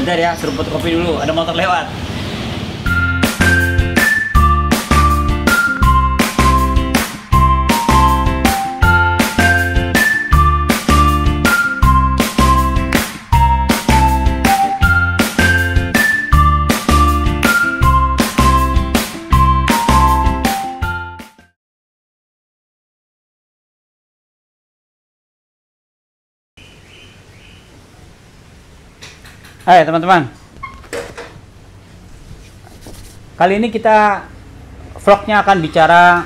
Bentar ya, suruh fotokopi dulu, ada motor lewat. Hai teman-teman, kali ini kita vlognya akan bicara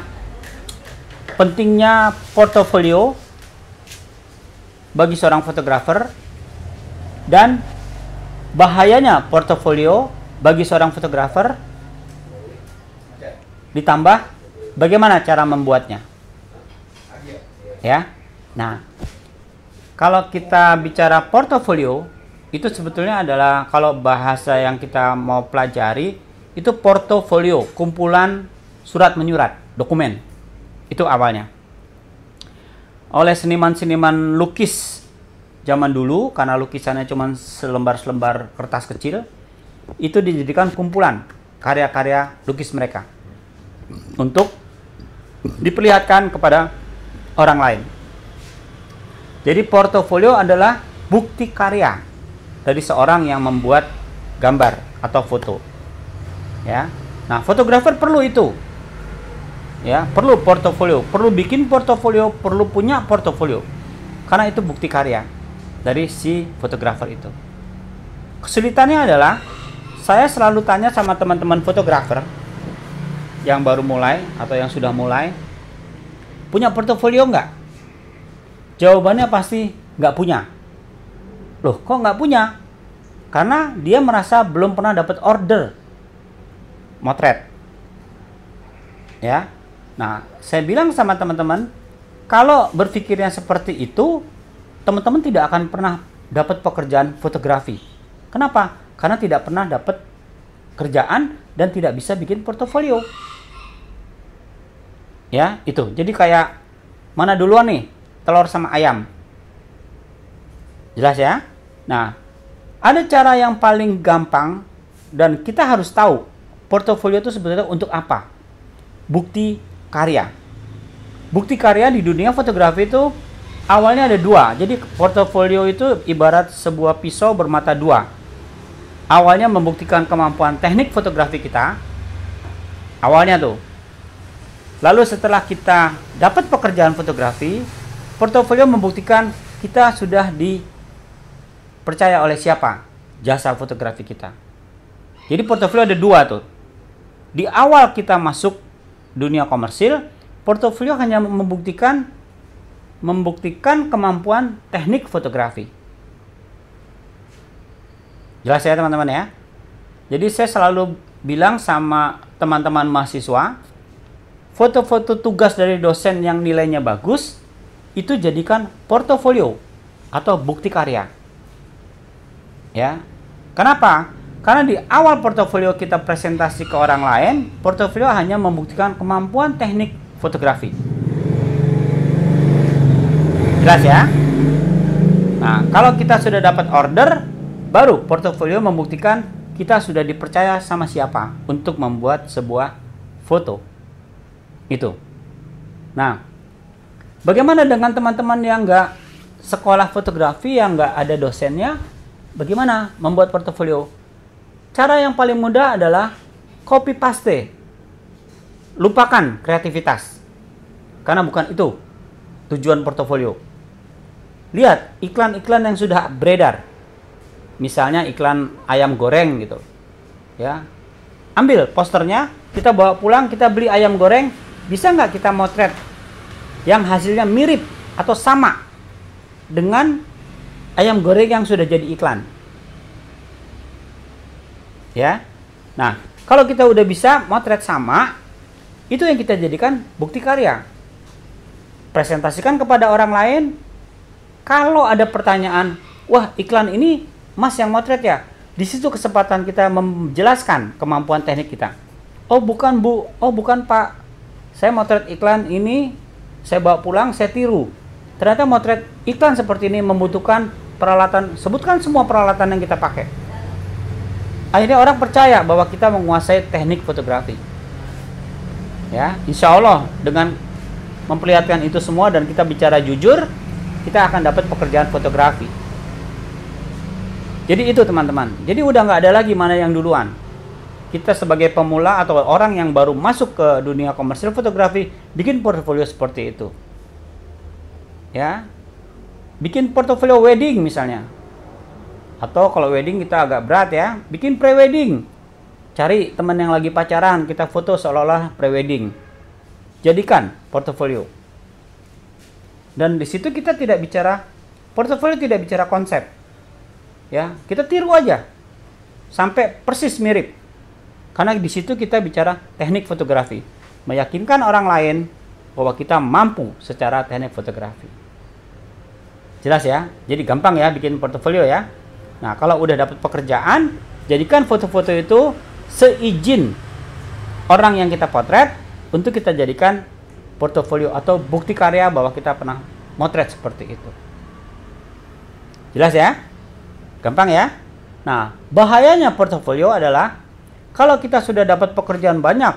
pentingnya portofolio bagi seorang fotografer dan bahayanya portofolio bagi seorang fotografer, ditambah bagaimana cara membuatnya. Ya, nah kalau kita bicara portofolio, itu sebetulnya adalah, kalau bahasa yang kita mau pelajari, itu portofolio, kumpulan surat menyurat, dokumen. Itu awalnya. Oleh seniman-seniman lukis zaman dulu, karena lukisannya cuma selembar-selembar kertas kecil, itu dijadikan kumpulan karya-karya lukis mereka untuk diperlihatkan kepada orang lain. Jadi portofolio adalah bukti karya dari seorang yang membuat gambar atau foto. Ya. Nah, fotografer perlu itu. Ya, perlu portofolio, perlu bikin portofolio, perlu punya portofolio. Karena itu bukti karya dari si fotografer itu. Kesulitannya adalah, saya selalu tanya sama teman-teman fotografer yang baru mulai atau yang sudah mulai, punya portofolio nggak? Jawabannya pasti nggak punya. Loh, kok nggak punya? Karena dia merasa belum pernah dapat order motret. Ya. Nah, saya bilang sama teman-teman, kalau berpikirnya seperti itu, teman-teman tidak akan pernah dapat pekerjaan fotografi. Kenapa? Karena tidak pernah dapat kerjaan dan tidak bisa bikin portofolio. Ya, itu. Jadi kayak mana duluan nih? Telur sama ayam. Jelas ya? Nah, ada cara yang paling gampang dan kita harus tahu portofolio itu sebenarnya untuk apa? Bukti karya. Bukti karya di dunia fotografi itu awalnya ada dua. Jadi portofolio itu ibarat sebuah pisau bermata dua. Awalnya membuktikan kemampuan teknik fotografi kita. Awalnya tuh. Lalu setelah kita dapat pekerjaan fotografi, portofolio membuktikan kita sudah dipercaya oleh siapa? Jasa fotografi kita. Jadi portofolio ada dua tuh. Di awal kita masuk dunia komersil, portofolio hanya membuktikan kemampuan teknik fotografi. Jelas ya teman-teman ya? Jadi saya selalu bilang sama teman-teman mahasiswa, foto-foto tugas dari dosen yang nilainya bagus, itu jadikan portofolio atau bukti karya. Ya. Kenapa? Karena di awal portofolio kita presentasi ke orang lain, portofolio hanya membuktikan kemampuan teknik fotografi. Jelas ya? Nah, kalau kita sudah dapat order, baru portofolio membuktikan kita sudah dipercaya sama siapa untuk membuat sebuah foto. Itu. Nah, bagaimana dengan teman-teman yang nggak sekolah fotografi, yang nggak ada dosennya? Bagaimana membuat portofolio? Cara yang paling mudah adalah copy paste. Lupakan kreativitas. Karena bukan itu tujuan portofolio. Lihat iklan-iklan yang sudah beredar. Misalnya iklan ayam goreng gitu. Ya. Ambil posternya, kita bawa pulang, kita beli ayam goreng, bisa nggak kita motret yang hasilnya mirip atau sama dengan ayam goreng yang sudah jadi iklan? Ya. Nah, kalau kita udah bisa motret sama, itu yang kita jadikan bukti karya. Presentasikan kepada orang lain. Kalau ada pertanyaan, wah iklan ini Mas yang motret ya? Di situ kesempatan kita menjelaskan kemampuan teknik kita. Oh bukan Bu, oh bukan Pak. Saya motret iklan ini, saya bawa pulang, saya tiru. Ternyata motret iklan seperti ini membutuhkan peralatan, sebutkan semua peralatan yang kita pakai. akhirnya orang percaya bahwa kita menguasai teknik fotografi. Ya, insya Allah dengan memperlihatkan itu semua dan kita bicara jujur, kita akan dapat pekerjaan fotografi. Jadi itu teman-teman. Jadi udah nggak ada lagi mana yang duluan. Kita sebagai pemula atau orang yang baru masuk ke dunia komersial fotografi, bikin portofolio seperti itu. Ya, bikin portofolio wedding misalnya. Atau kalau wedding kita agak berat ya, bikin pre-wedding. Cari teman yang lagi pacaran, kita foto seolah-olah pre-wedding. Jadikan portofolio. Dan di situ kita tidak bicara portofolio, tidak bicara konsep. Ya, kita tiru aja sampai persis mirip. Karena di situ kita bicara teknik fotografi, meyakinkan orang lain bahwa kita mampu secara teknik fotografi. Jelas ya? Jadi gampang ya bikin portofolio ya. Nah, kalau udah dapat pekerjaan, jadikan foto-foto itu seizin orang yang kita potret untuk kita jadikan portofolio atau bukti karya bahwa kita pernah motret seperti itu. Jelas ya? Gampang ya? Nah, bahayanya portofolio adalah kalau kita sudah dapat pekerjaan banyak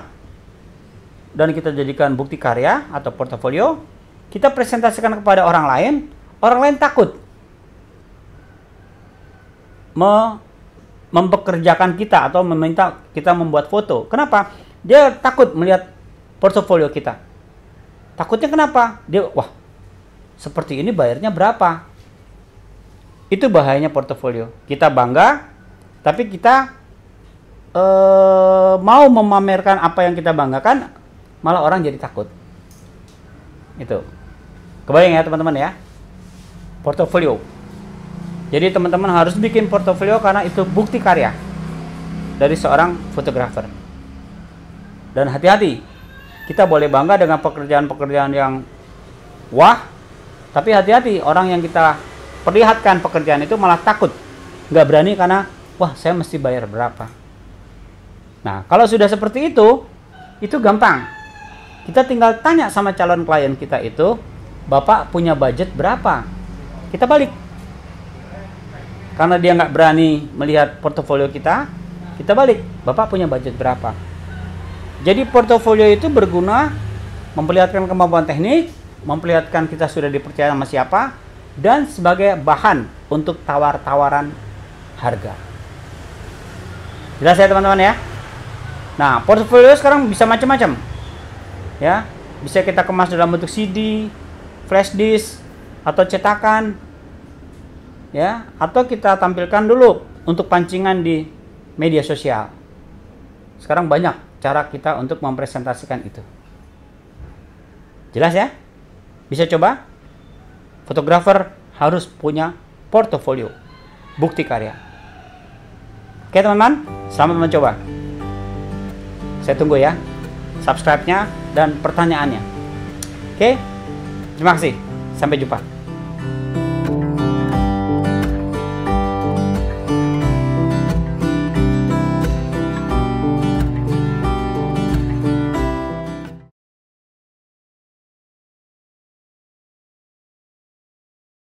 dan kita jadikan bukti karya atau portofolio, kita presentasikan kepada orang lain takut mempekerjakan kita atau meminta kita membuat foto. Kenapa? Dia takut melihat portofolio kita. Takutnya kenapa? Dia, wah, seperti ini bayarnya berapa? Itu bahayanya portofolio. Kita bangga, tapi kita mau memamerkan apa yang kita banggakan, malah orang jadi takut. Itu. Kebayang ya teman-teman ya? Portofolio. Jadi teman-teman harus bikin portofolio karena itu bukti karya dari seorang fotografer. Dan hati-hati, kita boleh bangga dengan pekerjaan-pekerjaan yang wah, tapi hati-hati, orang yang kita perlihatkan pekerjaan itu malah takut, nggak berani karena wah, saya mesti bayar berapa. Nah, kalau sudah seperti itu gampang. Kita tinggal tanya sama calon klien kita itu, Bapak punya budget berapa? Kita balik. Karena dia nggak berani melihat portofolio kita balik. Bapak punya budget berapa? Jadi portofolio itu berguna memperlihatkan kemampuan teknik, memperlihatkan kita sudah dipercaya sama siapa, dan sebagai bahan untuk tawar-tawaran harga. Jelas ya teman-teman ya? Nah, portofolio sekarang bisa macam-macam. Ya, bisa kita kemas dalam bentuk CD, flash disk, atau cetakan. Ya, atau kita tampilkan dulu untuk pancingan di media sosial. Sekarang banyak cara kita untuk mempresentasikan itu. Jelas ya? Bisa coba? Fotografer harus punya portofolio, bukti karya. Oke teman-teman, selamat mencoba. Saya tunggu ya subscribe-nya dan pertanyaannya. Oke, terima kasih. Sampai jumpa.